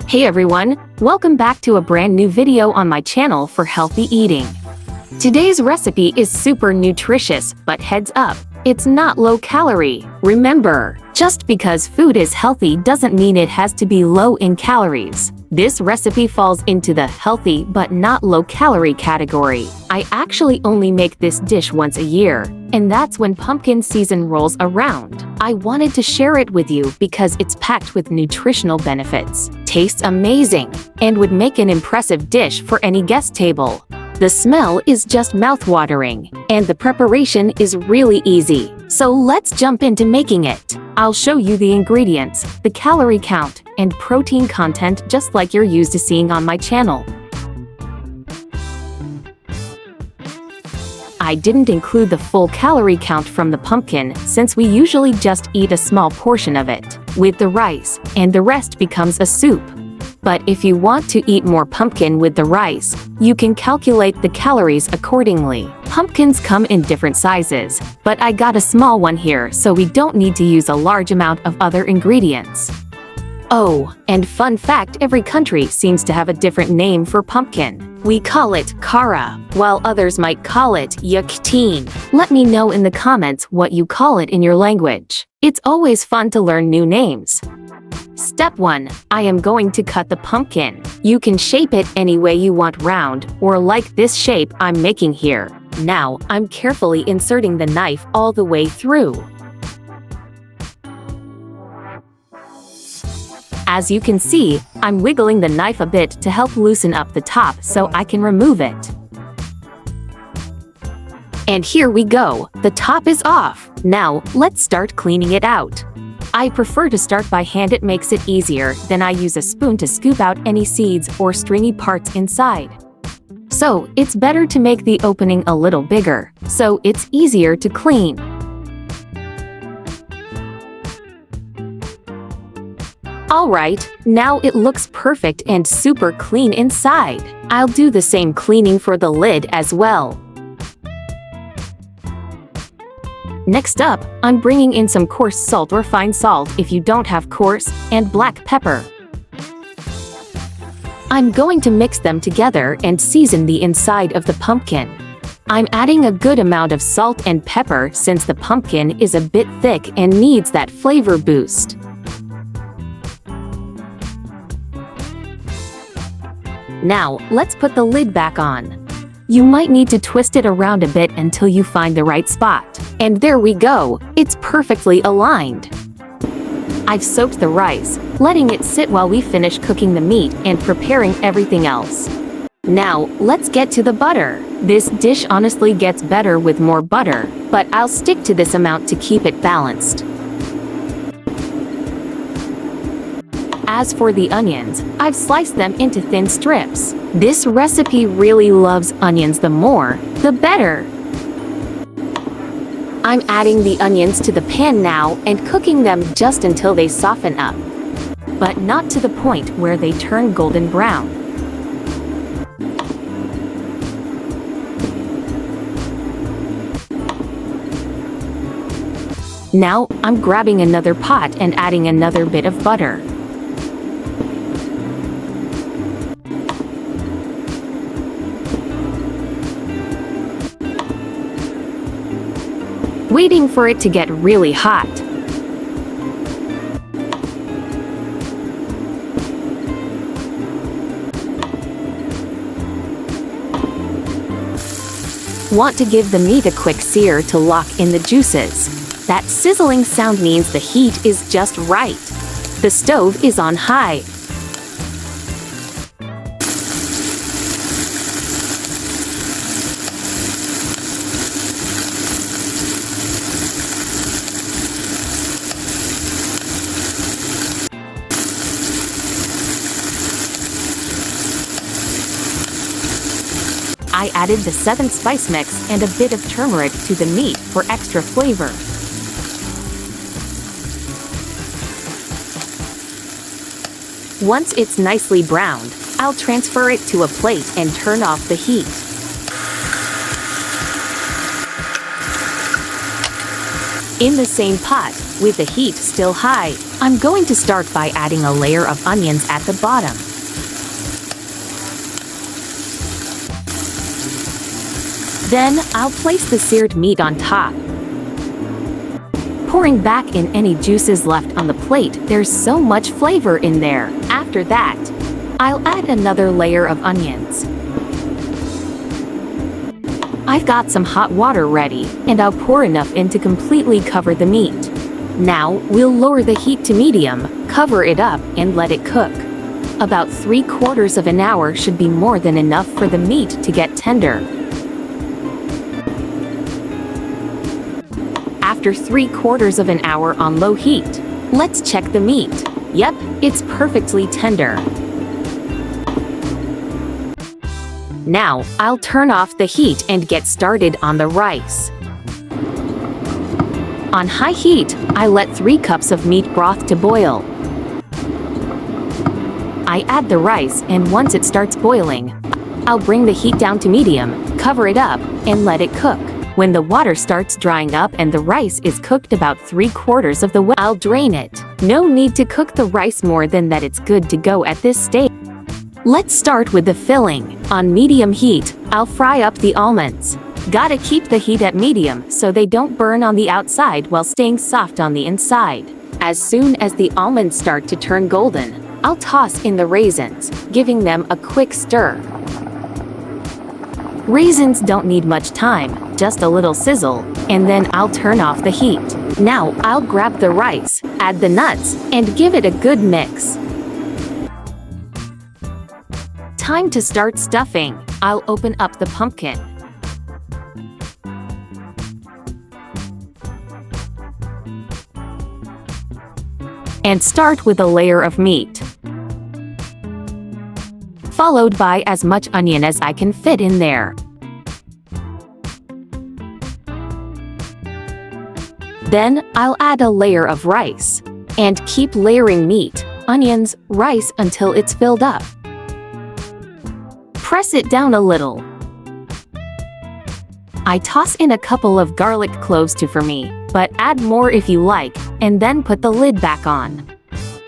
Hey everyone, welcome back to a brand new video on my channel for healthy eating. Today's recipe is super nutritious, but heads up, it's not low calorie. Remember, just because food is healthy doesn't mean it has to be low in calories. This recipe falls into the healthy but not low calorie category. I actually only make this dish once a year, and that's when pumpkin season rolls around. I wanted to share it with you because it's packed with nutritional benefits, tastes amazing, and would make an impressive dish for any guest table. The smell is just mouth-watering, and the preparation is really easy. So let's jump into making it. I'll show you the ingredients, the calorie count, and protein content just like you're used to seeing on my channel. I didn't include the full calorie count from the pumpkin since we usually just eat a small portion of it with the rice, and the rest becomes a soup. But if you want to eat more pumpkin with the rice, you can calculate the calories accordingly. Pumpkins come in different sizes, but I got a small one here so we don't need to use a large amount of other ingredients. Oh, and fun fact, every country seems to have a different name for pumpkin. We call it kara, while others might call it yukteen. Let me know in the comments what you call it in your language. It's always fun to learn new names. Step 1. I am going to cut the pumpkin. You can shape it any way you want, round, or like this shape I'm making here. Now, I'm carefully inserting the knife all the way through. As you can see, I'm wiggling the knife a bit to help loosen up the top so I can remove it. And here we go, the top is off. Now, let's start cleaning it out. I prefer to start by hand, it makes it easier, then I use a spoon to scoop out any seeds or stringy parts inside. So, it's better to make the opening a little bigger, so it's easier to clean. Alright, now it looks perfect and super clean inside. I'll do the same cleaning for the lid as well. Next up, I'm bringing in some coarse salt or fine salt if you don't have coarse, and black pepper. I'm going to mix them together and season the inside of the pumpkin. I'm adding a good amount of salt and pepper since the pumpkin is a bit thick and needs that flavor boost. Now, let's put the lid back on. You might need to twist it around a bit until you find the right spot. And there we go, it's perfectly aligned. I've soaked the rice, letting it sit while we finish cooking the meat and preparing everything else. Now, let's get to the butter. This dish honestly gets better with more butter, but I'll stick to this amount to keep it balanced. As for the onions, I've sliced them into thin strips. This recipe really loves onions, the more, the better. I'm adding the onions to the pan now and cooking them just until they soften up, but not to the point where they turn golden brown. Now, I'm grabbing another pot and adding another bit of butter. Waiting for it to get really hot. Want to give the meat a quick sear to lock in the juices. That sizzling sound means the heat is just right. The stove is on high. I added the 7 spice mix and a bit of turmeric to the meat for extra flavor. Once it's nicely browned, I'll transfer it to a plate and turn off the heat. In the same pot, with the heat still high, I'm going to start by adding a layer of onions at the bottom. Then, I'll place the seared meat on top. Pouring back in any juices left on the plate, there's so much flavor in there. After that, I'll add another layer of onions. I've got some hot water ready, and I'll pour enough in to completely cover the meat. Now, we'll lower the heat to medium, cover it up, and let it cook. About 3/4 of an hour should be more than enough for the meat to get tender. After 3/4 of an hour on low heat, let's check the meat. Yep, it's perfectly tender. Now, I'll turn off the heat and get started on the rice. On high heat, I let 3 cups of meat broth to boil. I add the rice, and once it starts boiling, I'll bring the heat down to medium, cover it up, and let it cook. When the water starts drying up and the rice is cooked about 3/4 of the way, I'll drain it. No need to cook the rice more than that. It's good to go at this stage. Let's start with the filling. On medium heat, I'll fry up the almonds. Gotta keep the heat at medium so they don't burn on the outside while staying soft on the inside. As soon as the almonds start to turn golden, I'll toss in the raisins, giving them a quick stir. Raisins don't need much time, just a little sizzle, and then I'll turn off the heat. Now I'll grab the rice, add the nuts, and give it a good mix. Time to start stuffing. I'll open up the pumpkin. And start with a layer of meat, followed by as much onion as I can fit in there. Then, I'll add a layer of rice, and keep layering meat, onions, rice until it's filled up. Press it down a little. I toss in a couple of garlic cloves for me, but add more if you like, and then put the lid back on.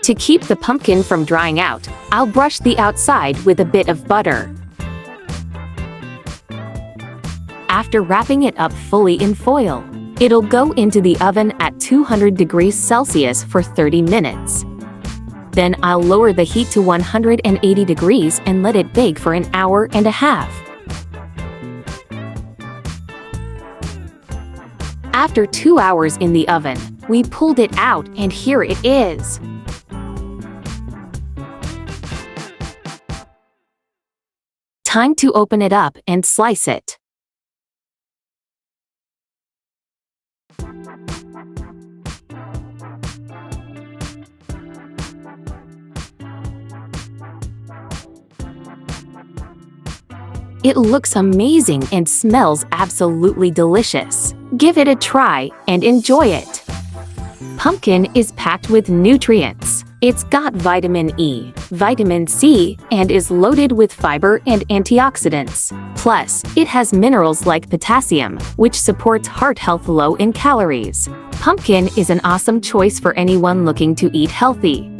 To keep the pumpkin from drying out, I'll brush the outside with a bit of butter. After wrapping it up fully in foil, it'll go into the oven at 200 degrees Celsius for 30 minutes. Then I'll lower the heat to 180 degrees and let it bake for an hour and a half. After 2 hours in the oven, we pulled it out and here it is. Time to open it up and slice it. It looks amazing and smells absolutely delicious. Give it a try and enjoy it. Pumpkin is packed with nutrients. It's got vitamin E, vitamin C, and is loaded with fiber and antioxidants. Plus, it has minerals like potassium, which supports heart health low in calories. Pumpkin is an awesome choice for anyone looking to eat healthy.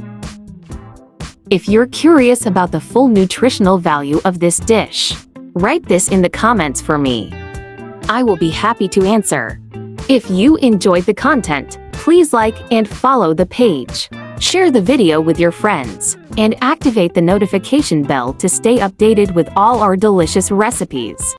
If you're curious about the full nutritional value of this dish, write this in the comments for me. I will be happy to answer. If you enjoyed the content, please like and follow the page. Share the video with your friends, and activate the notification bell to stay updated with all our delicious recipes.